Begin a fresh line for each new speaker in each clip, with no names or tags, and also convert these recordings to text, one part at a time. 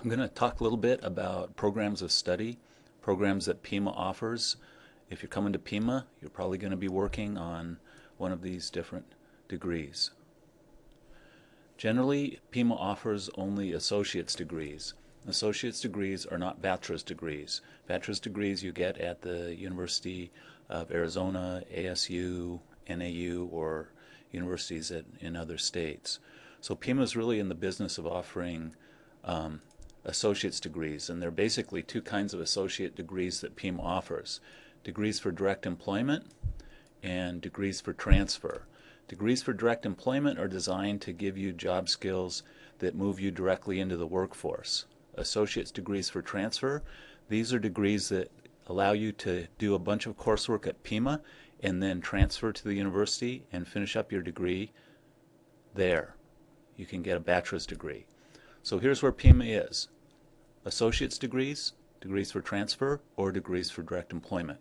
I'm going to talk a little bit about programs of study, programs that Pima offers. If you're coming to Pima, you're probably going to be working on one of these different degrees. Generally, Pima offers only associate's degrees. Associate's degrees are not bachelor's degrees. Bachelor's degrees you get at the University of Arizona, ASU, NAU, or universities in other states. So Pima is really in the business of offering associate's degrees, and there are basically two kinds of associate degrees that Pima offers: degrees for direct employment and degrees for transfer. Degrees for direct employment are designed to give you job skills that move you directly into the workforce. Associate's degrees for transfer, these are degrees that allow you to do a bunch of coursework at Pima and then transfer to the university and finish up your degree there. You can get a bachelor's degree. So here's where Pima is: associate's degrees, degrees for transfer, or degrees for direct employment.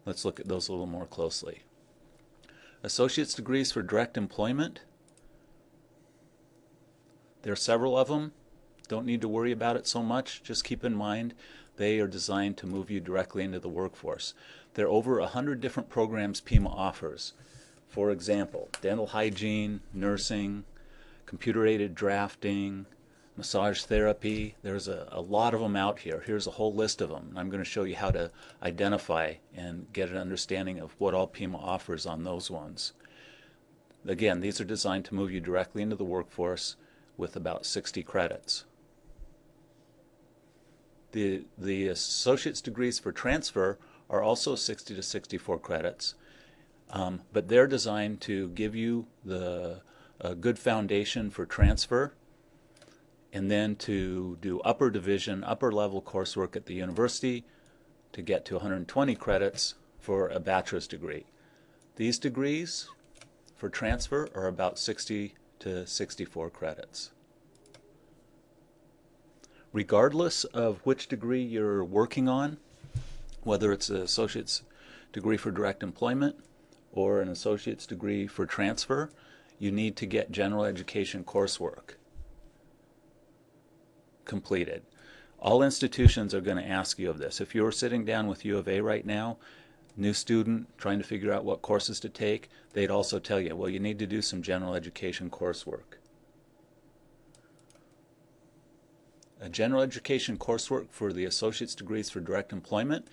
Let's look at those a little more closely. Associate's degrees for direct employment, there are several of them. Don't need to worry about it so much. Just keep in mind they are designed to move you directly into the workforce. There are over 100 different programs Pima offers. For example, dental hygiene, nursing, computer-aided drafting, massage therapy. There's a lot of them out here. Here's a whole list of them. I'm going to show you how to identify and get an understanding of what all Pima offers on those ones. Again, these are designed to move you directly into the workforce with about 60 credits. The associate's degrees for transfer are also 60 to 64 credits, but they're designed to give you a good foundation for transfer, and then to do upper division, upper level coursework at the university to get to 120 credits for a bachelor's degree. These degrees for transfer are about 60 to 64 credits. Regardless of which degree you're working on, whether it's an associate's degree for direct employment or an associate's degree for transfer, you need to get general education coursework completed. All institutions are going to ask you of this. If you're sitting down with U of A right now, new student trying to figure out what courses to take, they'd also tell you, well, you need to do some general education coursework. A general education coursework for the associate's degrees for direct employment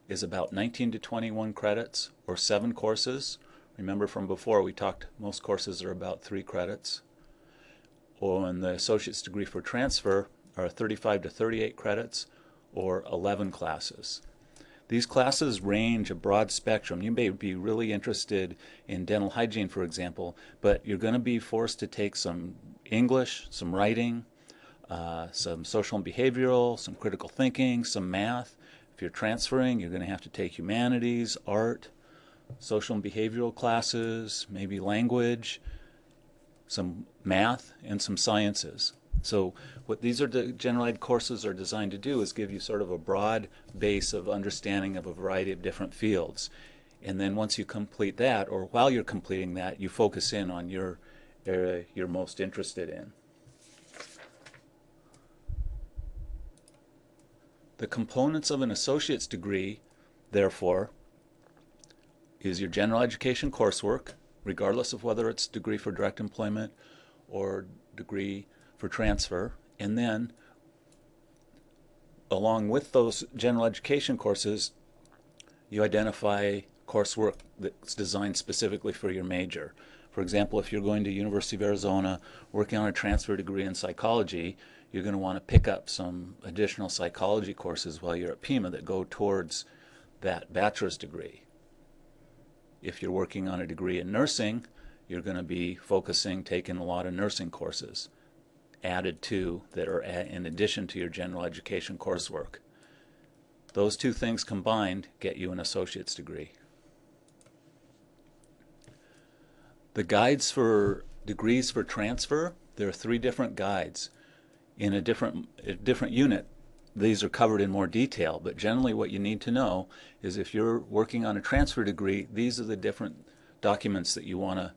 is about 19 to 21 credits, or 7 courses. Remember from before we talked most courses are about 3 credits. Or in the associate's degree for transfer are 35 to 38 credits, or 11 classes. These classes range a broad spectrum. You may be really interested in dental hygiene, for example, but you're going to be forced to take some English, some writing, some social and behavioral, some critical thinking, some math. If you're transferring, you're going to have to take humanities, art, social and behavioral classes, maybe language, some math, and some sciences. So what these general ed courses are designed to do is give you sort of a broad base of understanding of a variety of different fields. And then once you complete that, or while you're completing that, you focus in on your area you're most interested in. The components of an associate's degree, therefore, is your general education coursework, regardless of whether it's degree for direct employment or degree for transfer, and then along with those general education courses, you identify coursework that's designed specifically for your major. For example, if you're going to University of Arizona working on a transfer degree in psychology, you're going to want to pick up some additional psychology courses while you're at Pima that go towards that bachelor's degree. If you're working on a degree in nursing, you're going to be taking a lot of nursing courses added to that are in addition to your general education coursework. Those two things combined get you an associate's degree. The guides for degrees for transfer, there are 3 different guides. In a different unit, these are covered in more detail, but generally what you need to know is if you're working on a transfer degree, these are the different documents that you want to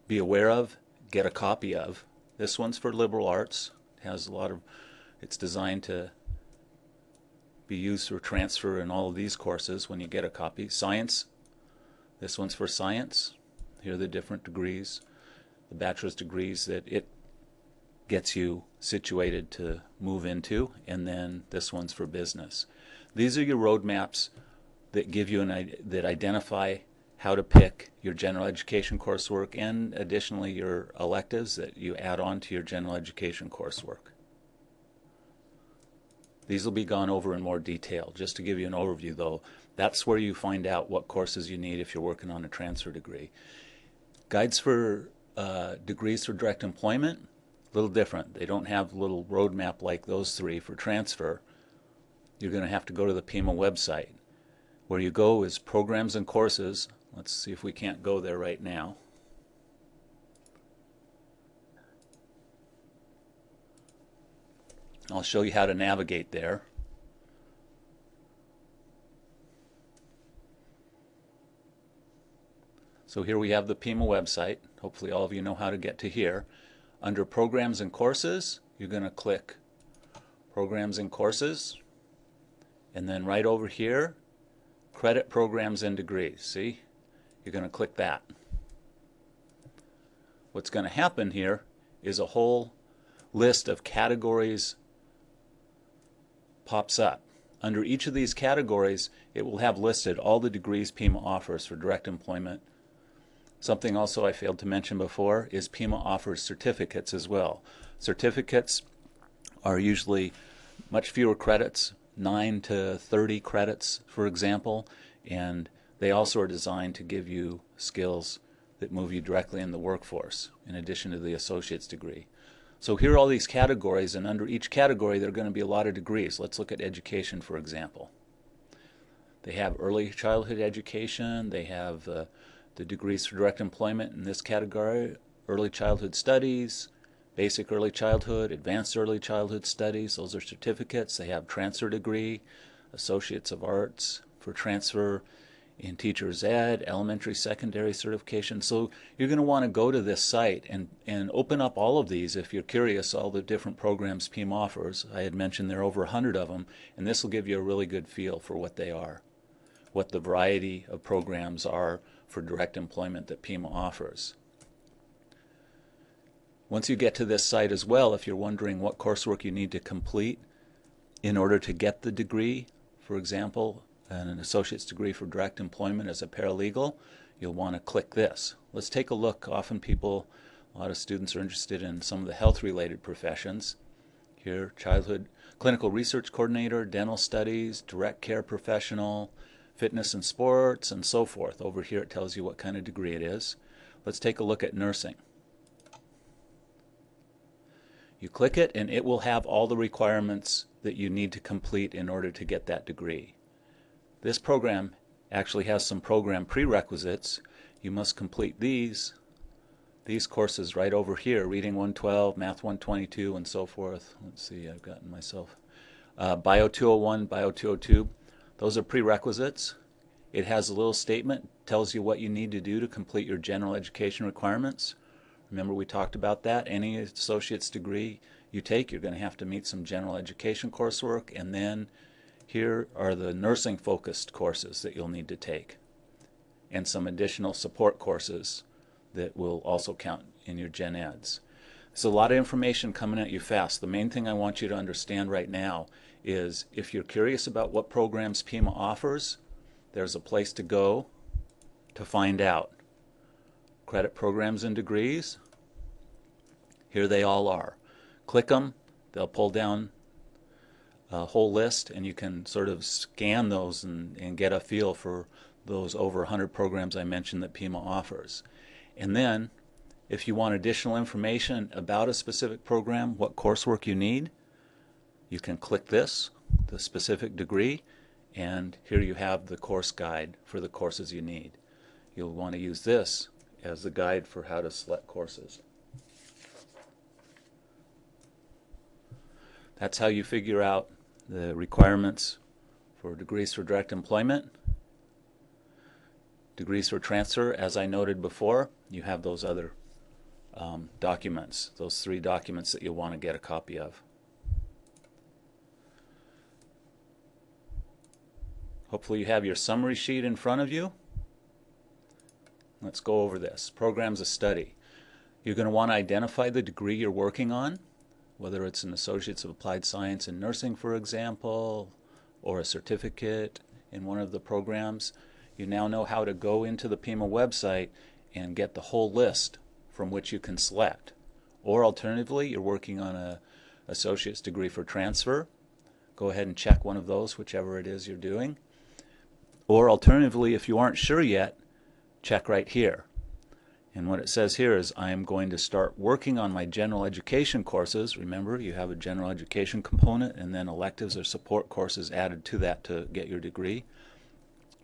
be aware of, get a copy of. This one's for liberal arts, has a lot of, it's designed to be used for transfer in all of these courses when you get a copy. Science, this one's for science. Here are the different degrees, the bachelor's degrees that it gets you situated to move into, and then this one's for business. These are your roadmaps that give you that identify how to pick your general education coursework, and additionally your electives that you add on to your general education coursework. These will be gone over in more detail. Just to give you an overview though, that's where you find out what courses you need if you're working on a transfer degree. Guides for degrees for direct employment, a little different. They don't have a little roadmap like those three for transfer. You're going to have to go to the PIMA website. Where you go is programs and courses. Let's see if we can't go there right now. I'll show you how to navigate there. So here we have the PIMA website. Hopefully all of you know how to get to here. Under Programs and Courses, you're going to click Programs and Courses, and then right over here, Credit Programs and Degrees. See? You're going to click that. What's going to happen here is a whole list of categories pops up. Under each of these categories, it will have listed all the degrees PIMA offers for direct employment. Something also I failed to mention before is PIMA offers certificates as well. Certificates are usually much fewer credits, 9 to 30 credits, for example, and they also are designed to give you skills that move you directly in the workforce, in addition to the associate's degree. So here are all these categories, and under each category there are going to be a lot of degrees. Let's look at education, for example. They have early childhood education, they have the degrees for direct employment in this category, early childhood studies, basic early childhood, advanced early childhood studies. Those are certificates. They have transfer degree, associates of arts for transfer in teacher's ed, elementary, secondary certification. So you're going to want to go to this site and open up all of these if you're curious, all the different programs PIMA offers. I had mentioned there are over 100 of them, and this will give you a really good feel for what they are, what the variety of programs are for direct employment that PIMA offers. Once you get to this site as well, if you're wondering what coursework you need to complete in order to get the degree, for example, an associate's degree for direct employment as a paralegal, you'll want to click this. Let's take a look. Often a lot of students are interested in some of the health-related professions. Here, childhood clinical research coordinator, dental studies, direct care professional, fitness and sports, and so forth. Over here it tells you what kind of degree it is. Let's take a look at nursing. You click it and it will have all the requirements that you need to complete in order to get that degree. This program actually has some program prerequisites. You must complete these courses right over here, Reading 112, Math 122, and so forth. Let's see, I've gotten myself. Bio 201, Bio 202. Those are prerequisites. It has a little statement, tells you what you need to do to complete your general education requirements. Remember we talked about that. Any associate's degree you take, you're going to have to meet some general education coursework, and then here are the nursing focused courses that you'll need to take, and some additional support courses that will also count in your gen eds. It's a lot of information coming at you fast. The main thing I want you to understand right now is if you're curious about what programs PIMA offers, there's a place to go to find out. Credit programs and degrees, here they all are. Click them, they'll pull down a whole list, and you can sort of scan those and get a feel for those over 100 programs I mentioned that PIMA offers. And then if you want additional information about a specific program, what coursework you need, you can click this, the specific degree, and here you have the course guide for the courses you need. You'll want to use this as the guide for how to select courses. That's how you figure out the requirements for degrees for direct employment. Degrees for transfer, as I noted before, you have those other documents, those 3 documents that you'll want to get a copy of. Hopefully you have your summary sheet in front of you. Let's go over this. Programs of study. You're going to want to identify the degree you're working on, whether it's an Associates of Applied Science in Nursing, for example, or a certificate in one of the programs. You now know how to go into the PIMA website and get the whole list from which you can select. Or alternatively, you're working on an associate's degree for transfer. Go ahead and check one of those, whichever it is you're doing. Or alternatively, if you aren't sure yet, check right here. And what it says here is I am going to start working on my general education courses. Remember, you have a general education component and then electives or support courses added to that to get your degree.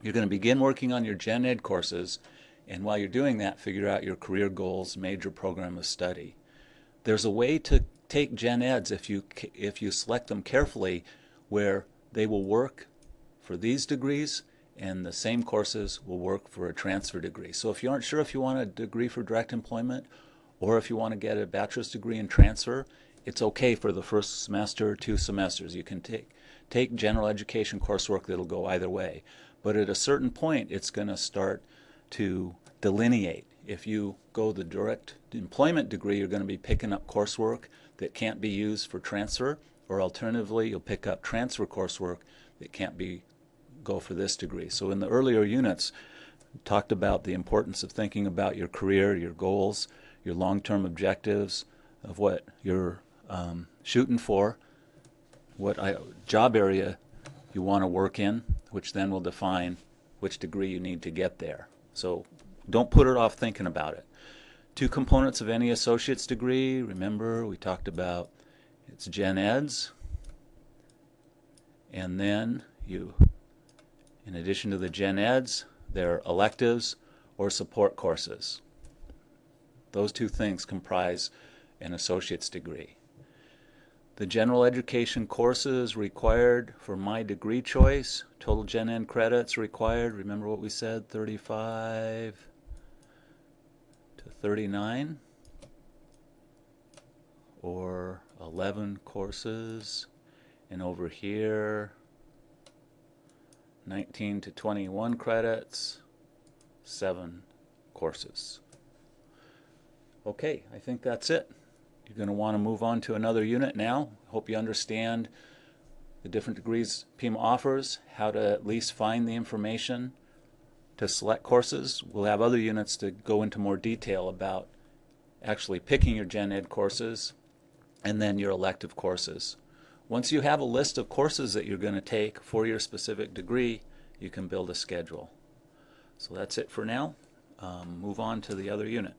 You're going to begin working on your gen ed courses, and while you're doing that, figure out your career goals, major program of study. There's a way to take gen eds if you select them carefully where they will work for these degrees and the same courses will work for a transfer degree. So if you aren't sure if you want a degree for direct employment or if you want to get a bachelor's degree in transfer, it's okay for the first semester or 2 semesters. You can take general education coursework that'll go either way. But at a certain point, it's going to start to delineate. If you go the direct employment degree, you're going to be picking up coursework that can't be used for transfer, or alternatively, you'll pick up transfer coursework that can't go for this degree. So in the earlier units, we talked about the importance of thinking about your career, your goals, your long-term objectives of what you're shooting for, what job area you want to work in, which then will define which degree you need to get there. So don't put it off thinking about it. 2 components of any associate's degree. Remember, we talked about it's gen eds, and then in addition to the gen eds, there are electives or support courses. Those 2 things comprise an associate's degree. The general education courses required for my degree choice, total gen ed credits required, remember what we said, 35 to 39, or 11 courses, and over here 19 to 21 credits, 7 courses. Okay, I think that's it. You're going to want to move on to another unit now. Hope you understand the different degrees PIMA offers, how to at least find the information to select courses. We'll have other units to go into more detail about actually picking your gen ed courses and then your elective courses. Once you have a list of courses that you're going to take for your specific degree, you can build a schedule. So that's it for now. Move on to the other unit.